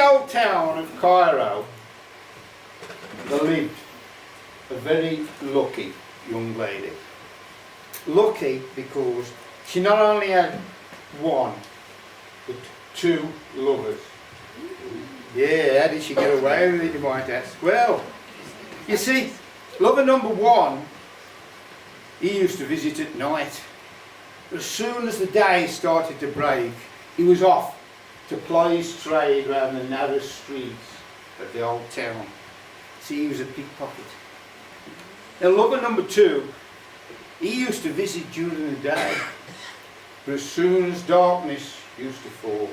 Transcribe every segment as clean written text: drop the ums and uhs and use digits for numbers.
old town of Cairo, there lived a very lucky young lady. Lucky because she not only had one, but two lovers. Yeah, how did she get away with it, you might ask? Well, you see, lover number one, he used to visit at night. But as soon as the day started to break, he was off to ply his trade round the narrow streets of the old town. See, he was a pickpocket. Now, lover number two, he used to visit during the day, but as soon as darkness used to fall,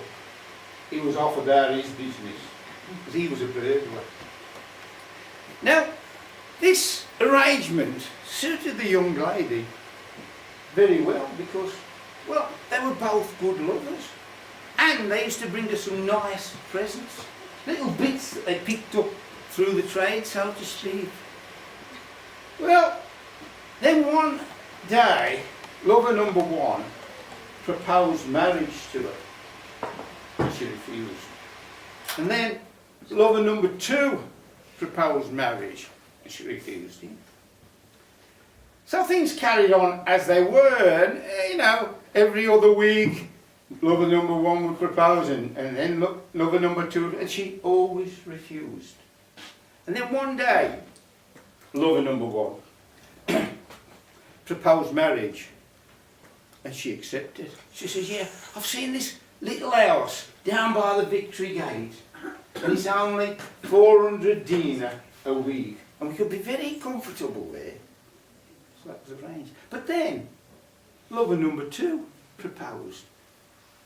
he was off about his business, because he was a burglar. Now, this arrangement suited the young lady very well because, well, they were both good lovers. And they used to bring her some nice presents, little bits that they picked up through the trade, so to speak. Well, then one day, lover number one proposed marriage to her, and she refused. And then lover number two proposed marriage, and she refused him. So things carried on as they were, and, you know, every other week, lover number one would propose, and then lover number two, and she always refused. And then one day, lover number one proposed marriage, and she accepted. She says, yeah, I've seen this little house down by the Victory Gate, and it's only 400 dinar a week, and we could be very comfortable there. So that was arranged. But then, lover number two proposed.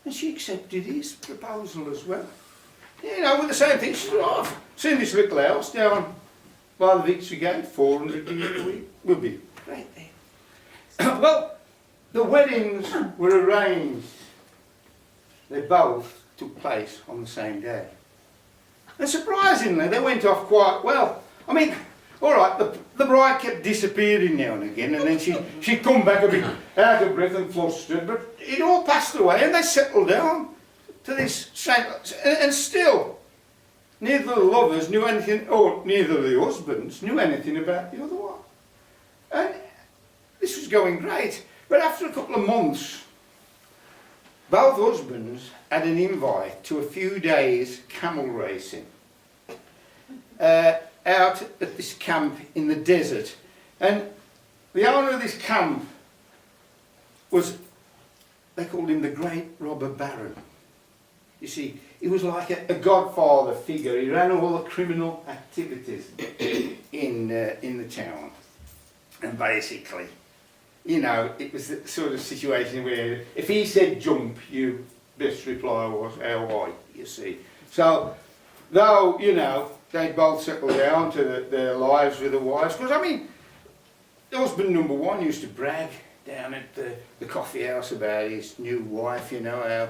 And she accepted his proposal as well. You know, with the same thing. She said, oh, I've seen this little house down by the Victory Gate, 400 dinar a week. We'll be right there. Well, the weddings were arranged. They both took place on the same day. And surprisingly, they went off quite well. I mean, all right, the bride kept disappearing now and again, and then she'd come back a bit out of breath and flustered, but it all passed away and they settled down to this same, and still, neither the lovers knew anything, or neither the husbands knew anything about the other one. And this was going great, but after a couple of months, both husbands had an invite to a few days camel racing. Out at this camp in the desert, and the owner of this camp was, they called him the Great Robber Baron. You see, he was like a godfather figure. He ran all the criminal activities in the town, and basically, you know, it was the sort of situation where if he said jump, your best reply was how high, you see. So, though, you know, they'd both settle down to their lives with their wives. Because, I mean, husband number one used to brag down at the coffee house about his new wife, you know, how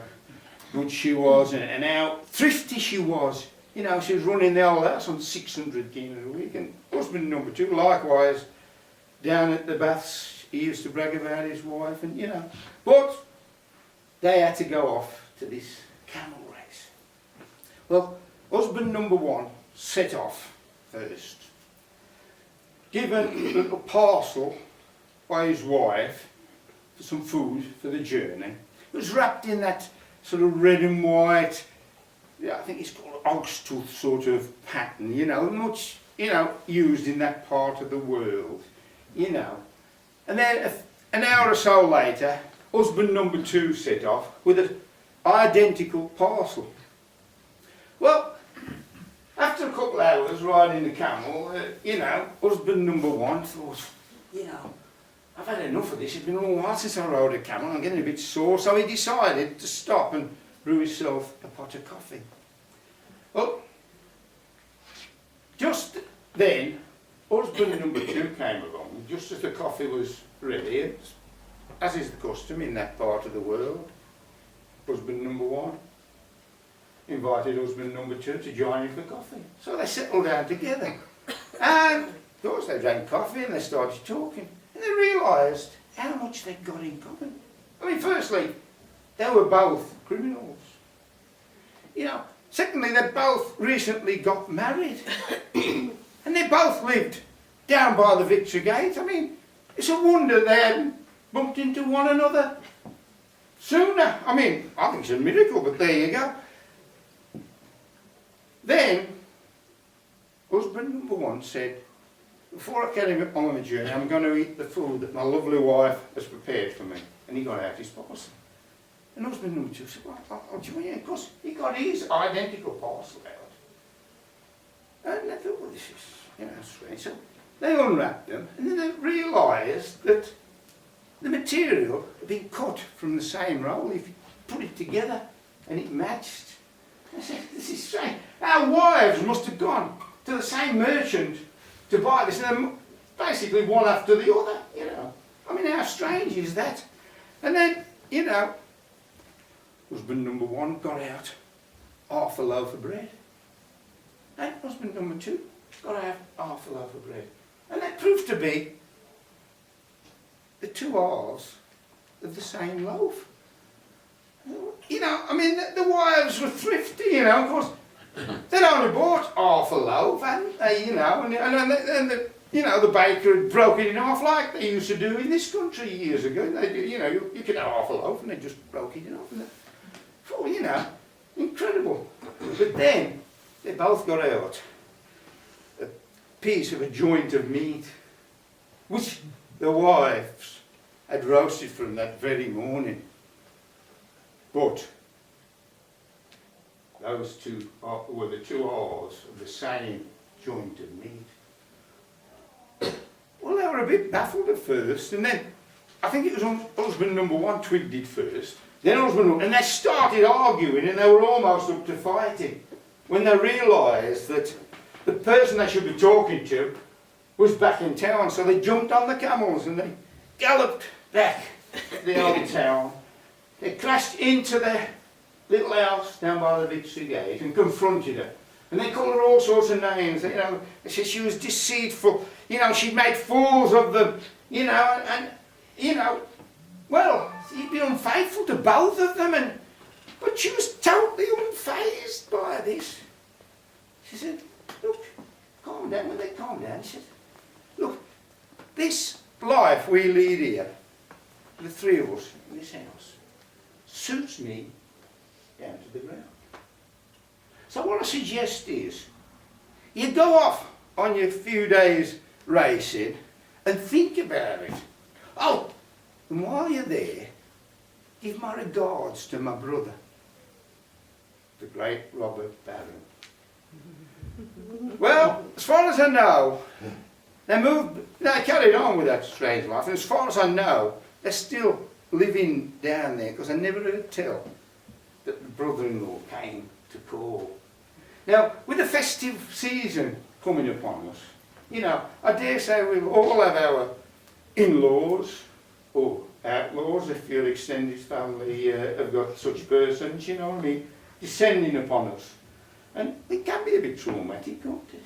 good she was and how thrifty she was. You know, she was running the whole house on 600 dinar a week. And husband number two, likewise, down at the baths, he used to brag about his wife, and, you know. But they had to go off to this camel race. Well, husband number one set off first, given a little parcel by his wife for some food for the journey. It was wrapped in that sort of red and white, yeah, I think it's called oxtooth sort of pattern, you know, much, you know, used in that part of the world, you know. And then an hour or so later, husband number two set off with an identical parcel. Well, after a couple of hours riding the camel, you know, husband number one thought, you know, I've had enough of this. It's been a long while since I rode a camel. I'm getting a bit sore. So he decided to stop and brew himself a pot of coffee. Well, just then, husband number two came along, just as the coffee was ready, as is the custom in that part of the world. Husband number one invited husband number two to join him for coffee. So they settled down together. And, of course, they drank coffee and they started talking. And they realised how much they'd got in common. I mean, firstly, they were both criminals. You know, Secondly, they both recently got married. And they both lived down by the Victory Gate. I mean, it's a wonder they hadn't bumped into one another sooner. I mean, I think it's a miracle, but there you go. Then, husband number one said, before I carry on the journey, I'm going to eat the food that my lovely wife has prepared for me. And he got out his parcel. And husband number two said, well, what do you mean? Of course, he got his identical parcel out. And they thought, well, this is, strange. So they unwrapped them, and then they realised that the material had been cut from the same roll. If you put it together, and it matched. I said, this is strange. Our wives must have gone to the same merchant to buy this, and then basically one after the other, I mean, how strange is that? And then, husband number one got out half a loaf of bread. And husband number two got out half a loaf of bread. And that proved to be the two halves of the same loaf. I mean, the wives were thrifty, of course. They'd only bought half a loaf, hadn't they, and the baker had broken it in half like they used to do in this country years ago. They, you could have half a loaf and they just broke it in half. And incredible. But then, they both got out a piece of a joint of meat, which the wives had roasted from that very morning. But those two were the two halves of the same joint of meat. Well, they were a bit baffled at first, and then I think it was husband number one twigged it first, then husband number, and they started arguing, and they were almost up to fighting when they realised that the person they should be talking to was back in town. So they jumped on the camels and they galloped back to the old town. They crashed into their little house down by the Victory Gate and confronted her. And they called her all sorts of names. They said she was deceitful. She'd made fools of them. Well, he'd been unfaithful to both of them. But she was totally unfazed by this. She said, look, calm down. When they calmed down, she said, look, this life we lead here, the three of us in this house, suits me down to the ground. So what I suggest is, you go off on your few days racing and think about it. Oh, and while you're there, give my regards to my brother, the great Robert Barron. Well, as far as I know, they carried on with that strange life, and as far as I know, they're still living down there, because I never heard tell that the brother-in-law came to call. Now, with the festive season coming upon us, I dare say we'll all have our in-laws, or outlaws, if your extended family have got such persons, descending upon us. And it can be a bit traumatic, can't it?